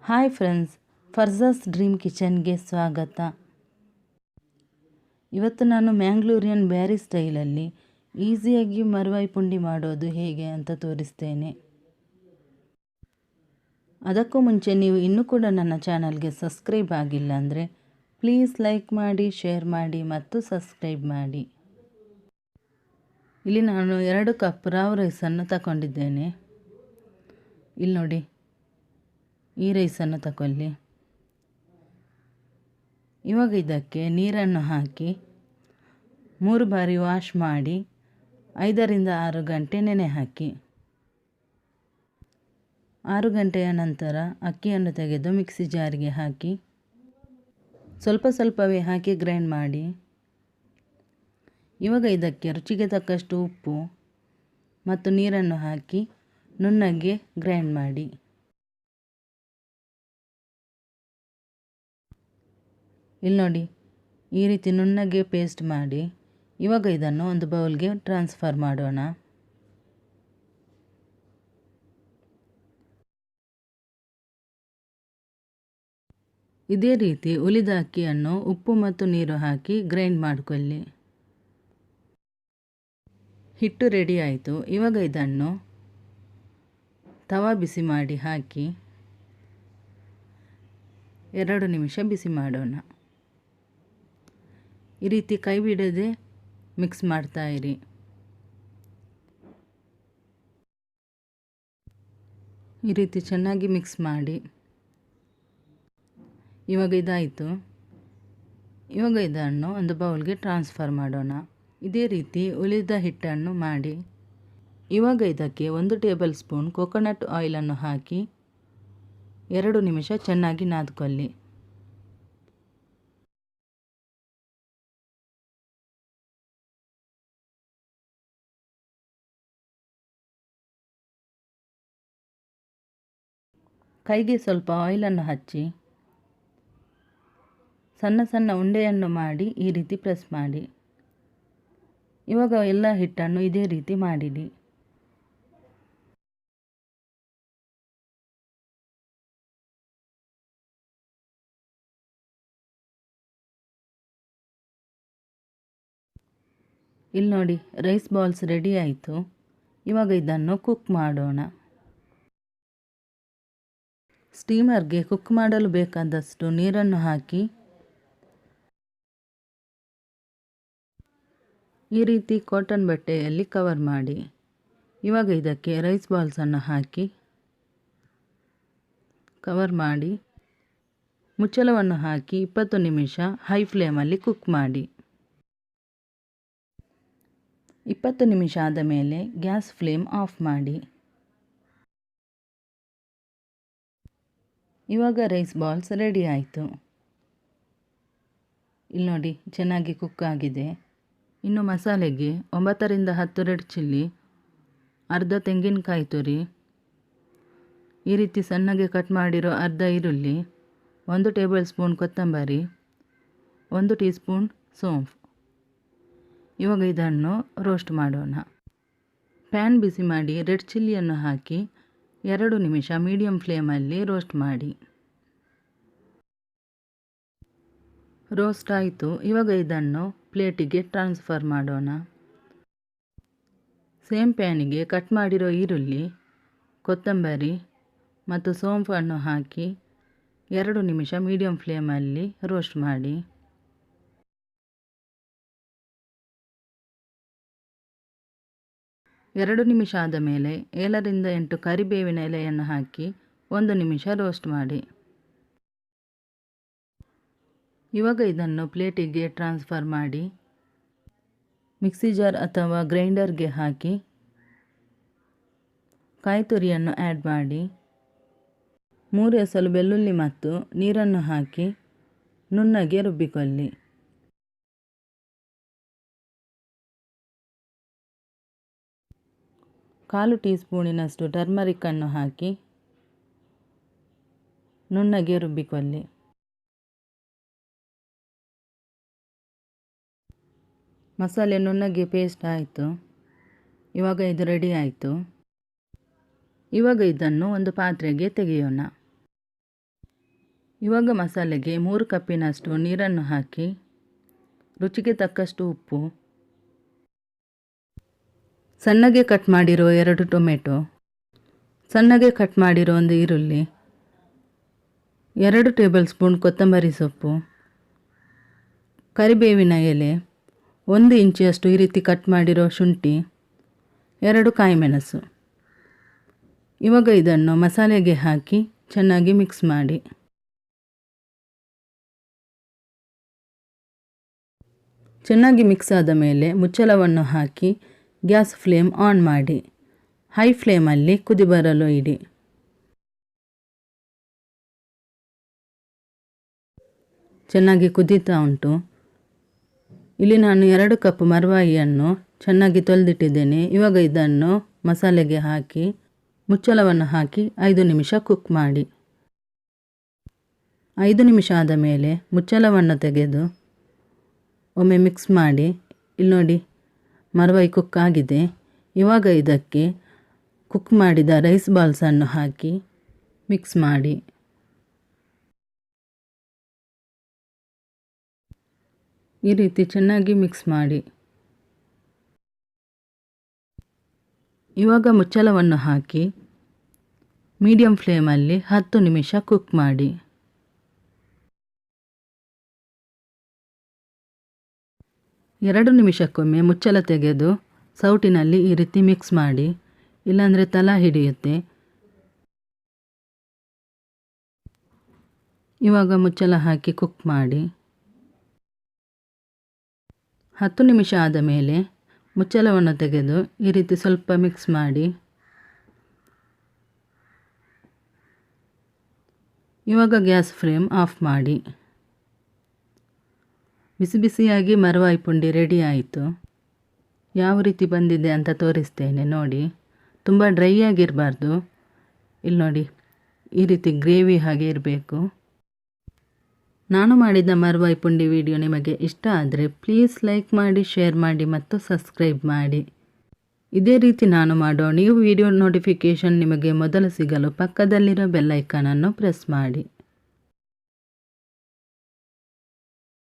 Hi friends, ಫರ್ಜಾಸ್ dream ಕಿಚನ್ಗೆ ಸ್ವಾಗತ. ಇವತ್ತು ನಾನು ಮ್ಯಾಂಗ್ಳೂರಿಯನ್ ಬ್ಯಾರಿ ಸ್ಟೈಲಲ್ಲಿ ಈಸಿಯಾಗಿ ಮರ್ವಾಯಿ ಪುಂಡಿ ಮಾಡೋದು ಹೇಗೆ ಅಂತ ತೋರಿಸ್ತೇನೆ. ಅದಕ್ಕೂ ಮುಂಚೆ ನೀವು ಇನ್ನೂ ಕೂಡ ನನ್ನ ಚಾನಲ್ಗೆ ಸಬ್ಸ್ಕ್ರೈಬ್ ಆಗಿಲ್ಲ ಅಂದರೆ ಪ್ಲೀಸ್ ಲೈಕ್ ಮಾಡಿ, ಶೇರ್ ಮಾಡಿ ಮತ್ತು ಸಬ್ಸ್ಕ್ರೈಬ್ ಮಾಡಿ. ಇಲ್ಲಿ ನಾನು 2 ಕಪ್ ರಾವ್ ರೈಸನ್ನು ತಗೊಂಡಿದ್ದೇನೆ. ಇಲ್ಲಿ ನೋಡಿ, ಈ ರೈಸನ್ನು ತಗೊಳ್ಳಿ. ಇವಾಗ ಇದಕ್ಕೆ ನೀರನ್ನು ಹಾಕಿ 3 ಬಾರಿ ವಾಶ್ ಮಾಡಿ 5 ರಿಂದ 6 ಗಂಟೆ ನೆನೆ ಹಾಕಿ. 6 ಗಂಟೆಯ ನಂತರ ಅಕ್ಕಿಯನ್ನು ತೆಗೆದು ಮಿಕ್ಸಿ ಜಾರಿಗೆ ಹಾಕಿ ಸ್ವಲ್ಪ ಸ್ವಲ್ಪವೇ ಹಾಕಿ ಗ್ರೈಂಡ್ ಮಾಡಿ. ಇವಾಗ ಇದಕ್ಕೆ ರುಚಿಗೆ ತಕ್ಕಷ್ಟು ಉಪ್ಪು ಮತ್ತು ನೀರನ್ನು ಹಾಕಿ ನುಣ್ಣಗೆ ಗ್ರೈಂಡ್ ಮಾಡಿ. ಇಲ್ಲಿ ನೋಡಿ, ಈ ರೀತಿ ನುಣ್ಣಗೆ ಪೇಸ್ಟ್ ಮಾಡಿ. ಇವಾಗ ಇದನ್ನು ಒಂದು ಬೌಲ್ಗೆ ಟ್ರಾನ್ಸ್ಫರ್ ಮಾಡೋಣ. ಇದೇ ರೀತಿ ಉಳಿದ ಅಕ್ಕಿಯನ್ನು ಉಪ್ಪು ಮತ್ತು ನೀರು ಹಾಕಿ ಗ್ರೈಂಡ್ ಮಾಡಿಕೊಳ್ಳಿ. ಹಿಟ್ಟು ರೆಡಿ ಆಯಿತು. ಇವಾಗ ಇದನ್ನು ತವಾ ಬಿಸಿ ಮಾಡಿ ಹಾಕಿ 2 ನಿಮಿಷ ಬಿಸಿ ಮಾಡೋಣ. ಈ ರೀತಿ ಕೈ ಬಿಡದೆ ಮಿಕ್ಸ್ ಮಾಡ್ತಾ ಇರಿ. ಈ ರೀತಿ ಚೆನ್ನಾಗಿ ಮಿಕ್ಸ್ ಮಾಡಿ. ಇವಾಗ ಇದಾಯಿತು. ಇವಾಗ ಇದನ್ನು ಒಂದು ಬೌಲ್ಗೆ ಟ್ರಾನ್ಸ್ಫರ್ ಮಾಡೋಣ. ಇದೇ ರೀತಿ ಉಳಿದ ಹಿಟ್ಟನ್ನು ಮಾಡಿ. ಇವಾಗ ಇದಕ್ಕೆ 1 ಟೇಬಲ್ ಸ್ಪೂನ್ ಕೊಕೊನಟ್ ಆಯಿಲನ್ನು ಹಾಕಿ 2 ನಿಮಿಷ ಚೆನ್ನಾಗಿ ನಾದ್ಕೊಳ್ಳಿ. ಕೈಗೆ ಸ್ವಲ್ಪ ಆಯಿಲನ್ನು ಹಚ್ಚಿ ಸಣ್ಣ ಸಣ್ಣ ಉಂಡೆಯನ್ನು ಮಾಡಿ ಈ ರೀತಿ ಪ್ರೆಸ್ ಮಾಡಿ. ಇವಾಗ ಎಲ್ಲ ಹಿಟ್ಟನ್ನು ಇದೇ ರೀತಿ ಮಾಡಿಡಿ. ಇಲ್ಲಿ ನೋಡಿ, ರೈಸ್ ಬಾಲ್ಸ್ ರೆಡಿ ಆಯಿತು. ಇವಾಗ ಇದನ್ನು ಕುಕ್ ಮಾಡೋಣ. ಸ್ಟೀಮರ್ಗೆ ಕುಕ್ ಮಾಡಲು ಬೇಕಾದಷ್ಟು ನೀರನ್ನು ಹಾಕಿ ಈ ರೀತಿ ಕಾಟನ್ ಬಟ್ಟೆಯಲ್ಲಿ ಕವರ್ ಮಾಡಿ. ಇವಾಗ ಇದಕ್ಕೆ ರೈಸ್ ಬಾಲ್ಸನ್ನು ಹಾಕಿ ಕವರ್ ಮಾಡಿ ಮುಚ್ಚಳವನ್ನು ಹಾಕಿ 20 ನಿಮಿಷ ಹೈ ಫ್ಲೇಮಲ್ಲಿ ಕುಕ್ ಮಾಡಿ. 20 ನಿಮಿಷ ಆದ ಮೇಲೆ ಗ್ಯಾಸ್ ಫ್ಲೇಮ್ ಆಫ್ ಮಾಡಿ. ಇವಾಗ ರೈಸ್ ಬಾಲ್ಸ್ ರೆಡಿ ಆಯಿತು. ಇಲ್ಲಿ ನೋಡಿ, ಚೆನ್ನಾಗಿ ಕುಕ್ ಆಗಿದೆ. ಇನ್ನು ಮಸಾಲೆಗೆ 9 ರಿಂದ 10 ರೆಡ್ ಚಿಲ್ಲಿ, ಅರ್ಧ ತೆಂಗಿನಕಾಯಿ ತುರಿ, ಈ ರೀತಿ ಸಣ್ಣಗೆ ಕಟ್ ಮಾಡಿರೋ ಅರ್ಧ ಈರುಳ್ಳಿ, 1 ಟೇಬಲ್ ಸ್ಪೂನ್ ಕೊತ್ತಂಬರಿ, 1 ಟೀ ಸ್ಪೂನ್ ಸೋಂಪು. ಇವಾಗ ಇದನ್ನು ರೋಸ್ಟ್ ಮಾಡೋಣ. ಪ್ಯಾನ್ ಬಿಸಿ ಮಾಡಿ ರೆಡ್ ಚಿಲ್ಲಿಯನ್ನು ಹಾಕಿ 2 ನಿಮಿಷ ಮೀಡಿಯಂ ಫ್ಲೇಮಲ್ಲಿ ರೋಸ್ಟ್ ಮಾಡಿ. ರೋಸ್ಟ್ ಆಯಿತು. ಇವಾಗ ಇದನ್ನು ಪ್ಲೇಟಿಗೆ ಟ್ರಾನ್ಸ್ಫರ್ ಮಾಡೋಣ. ಸೇಮ್ ಪ್ಯಾನಿಗೆ ಕಟ್ ಮಾಡಿರೋ ಈರುಳ್ಳಿ, ಕೊತ್ತಂಬರಿ ಮತ್ತು ಸೋಂಪನ್ನು ಹಾಕಿ 2 ನಿಮಿಷ ಮೀಡಿಯಂ ಫ್ಲೇಮಲ್ಲಿ ರೋಸ್ಟ್ ಮಾಡಿ. ಎರಡು ನಿಮಿಷ ಆದ ಮೇಲೆ 7 ರಿಂದ 8 ಕರಿಬೇವಿನ ಎಲೆಯನ್ನು ಹಾಕಿ 1 ನಿಮಿಷ ರೋಸ್ಟ್ ಮಾಡಿ. ಇವಾಗ ಇದನ್ನು ಪ್ಲೇಟಿಗೆ ಟ್ರಾನ್ಸ್ಫರ್ ಮಾಡಿ ಮಿಕ್ಸಿ ಜಾರ್ ಅಥವಾ ಗ್ರೈಂಡರ್ಗೆ ಹಾಕಿ ಕಾಯಿ ತುರಿಯನ್ನು ಆ್ಯಡ್ ಮಾಡಿ 3 ಎಸಳು ಬೆಳ್ಳುಳ್ಳಿ ಮತ್ತು ನೀರನ್ನು ಹಾಕಿ ನುಣ್ಣಗೆ ರುಬ್ಬಿಕೊಳ್ಳಿ. ಕಾಲು ಟೀ ಸ್ಪೂನಿನಷ್ಟು ಟರ್ಮರಿಕನ್ನು ಹಾಕಿ ನುಣ್ಣಗೆ ರುಬ್ಬಿಕೊಳ್ಳಿ. ಮಸಾಲೆ ನುಣ್ಣಗೆ ಪೇಸ್ಟ್ ಆಯಿತು. ಇವಾಗ ಇದು ರೆಡಿ ಆಯಿತು. ಇವಾಗ ಇದನ್ನು ಒಂದು ಪಾತ್ರೆಗೆ ತೆಗೆಯೋಣ. ಇವಾಗ ಮಸಾಲೆಗೆ 3 ಕಪ್ಪಿನಷ್ಟು ನೀರನ್ನು ಹಾಕಿ ರುಚಿಗೆ ತಕ್ಕಷ್ಟು ಉಪ್ಪು, ಸಣ್ಣಗೆ ಕಟ್ ಮಾಡಿರೋ 2 ಟೊಮೆಟೊ, ಸಣ್ಣಗೆ ಕಟ್ ಮಾಡಿರೋ 1 ಈರುಳ್ಳಿ, 2 ಟೇಬಲ್ ಸ್ಪೂನ್ ಕೊತ್ತಂಬರಿ ಸೊಪ್ಪು, ಕರಿಬೇವಿನ ಎಲೆ, 1 ಇಂಚಿಯಷ್ಟು ಈ ರೀತಿ ಕಟ್ ಮಾಡಿರೋ ಶುಂಠಿ, 2 ಕಾಯಿಮೆಣಸು. ಇವಾಗ ಇದನ್ನು ಮಸಾಲೆಗೆ ಹಾಕಿ ಚೆನ್ನಾಗಿ ಮಿಕ್ಸ್ ಮಾಡಿ. ಚೆನ್ನಾಗಿ ಮಿಕ್ಸ್ ಆದ ಮೇಲೆ ಮುಚ್ಚಳವನ್ನು ಹಾಕಿ ಗ್ಯಾಸ್ ಫ್ಲೇಮ್ ಆನ್ ಮಾಡಿ ಹೈ ಫ್ಲೇಮಲ್ಲಿ ಕುದಿ ಬರಲು ಇಡಿ. ಚೆನ್ನಾಗಿ ಕುದೀತಾ ಉಂಟು. ಇಲ್ಲಿ ನಾನು 2 ಕಪ್ ಮರ್ವಾಯಿಯನ್ನು ಚೆನ್ನಾಗಿ ತೊಳೆದಿಟ್ಟಿದ್ದೇನೆ. ಇವಾಗ ಇದನ್ನು ಮಸಾಲೆಗೆ ಹಾಕಿ ಮುಚ್ಚಳವನ್ನು ಹಾಕಿ 5 ನಿಮಿಷ ಕುಕ್ ಮಾಡಿ. 5 ನಿಮಿಷ ಆದ ಮೇಲೆ ಮುಚ್ಚಳವನ್ನು ತೆಗೆದು ಒಮ್ಮೆ ಮಿಕ್ಸ್ ಮಾಡಿ. ಇಲ್ಲಿ ನೋಡಿ, ಮರ್ವಾಯಿ ಕುಕ್ ಆಗಿದೆ. ಇವಾಗ ಇದಕ್ಕೆ ಕುಕ್ ಮಾಡಿದ ರೈಸ್ ಬಾಲ್ಸನ್ನು ಹಾಕಿ ಮಿಕ್ಸ್ ಮಾಡಿ. ಈ ರೀತಿ ಚೆನ್ನಾಗಿ ಮಿಕ್ಸ್ ಮಾಡಿ. ಇವಾಗ ಮುಚ್ಚಳವನ್ನು ಹಾಕಿ ಮೀಡಿಯಂ ಫ್ಲೇಮಲ್ಲಿ 10 ನಿಮಿಷ ಕುಕ್ ಮಾಡಿ. ಎರಡು ನಿಮಿಷಕ್ಕೊಮ್ಮೆ ಮುಚ್ಚಳ ತೆಗೆದು ಸೌಟಿನಲ್ಲಿ ಈ ರೀತಿ ಮಿಕ್ಸ್ ಮಾಡಿ, ಇಲ್ಲಾಂದರೆ ತಳ ಹಿಡಿಯುತ್ತೆ. ಇವಾಗ ಮುಚ್ಚಳ ಹಾಕಿ ಕುಕ್ ಮಾಡಿ. 10 ನಿಮಿಷ ಆದ ಮೇಲೆ ಮುಚ್ಚಳವನ್ನು ತೆಗೆದು ಈ ರೀತಿ ಸ್ವಲ್ಪ ಮಿಕ್ಸ್ ಮಾಡಿ. ಇವಾಗ ಗ್ಯಾಸ್ ಫ್ಲೇಮ್ ಆಫ್ ಮಾಡಿ. ಬಿಸಿ ಬಿಸಿಯಾಗಿ ಮರ್ವಾಯಿ ಪುಂಡಿ ರೆಡಿ ಆಯಿತು. ಯಾವ ರೀತಿ ಬಂದಿದೆ ಅಂತ ತೋರಿಸ್ತೇನೆ ನೋಡಿ. ತುಂಬ ಡ್ರೈ ಆಗಿರಬಾರ್ದು. ಇಲ್ಲಿ ನೋಡಿ, ಈ ರೀತಿ ಗ್ರೇವಿ ಹಾಗೆ ಇರಬೇಕು. ನಾನು ಮಾಡಿದ ಮರ್ವಾಯಿ ಪುಂಡಿ ವಿಡಿಯೋ ನಿಮಗೆ ಇಷ್ಟ ಆದರೆ ಪ್ಲೀಸ್ ಲೈಕ್ ಮಾಡಿ, ಶೇರ್ ಮಾಡಿ ಮತ್ತು ಸಬ್ಸ್ಕ್ರೈಬ್ ಮಾಡಿ. ಇದೇ ರೀತಿ ನಾನು ಮಾಡೋ ನ್ಯೂ ವಿಡಿಯೋ ನೋಟಿಫಿಕೇಷನ್ ನಿಮಗೆ ಮೊದಲು ಸಿಗಲು ಪಕ್ಕದಲ್ಲಿರೋ ಬೆಲ್ ಐಕಾನನ್ನು ಪ್ರೆಸ್ ಮಾಡಿ.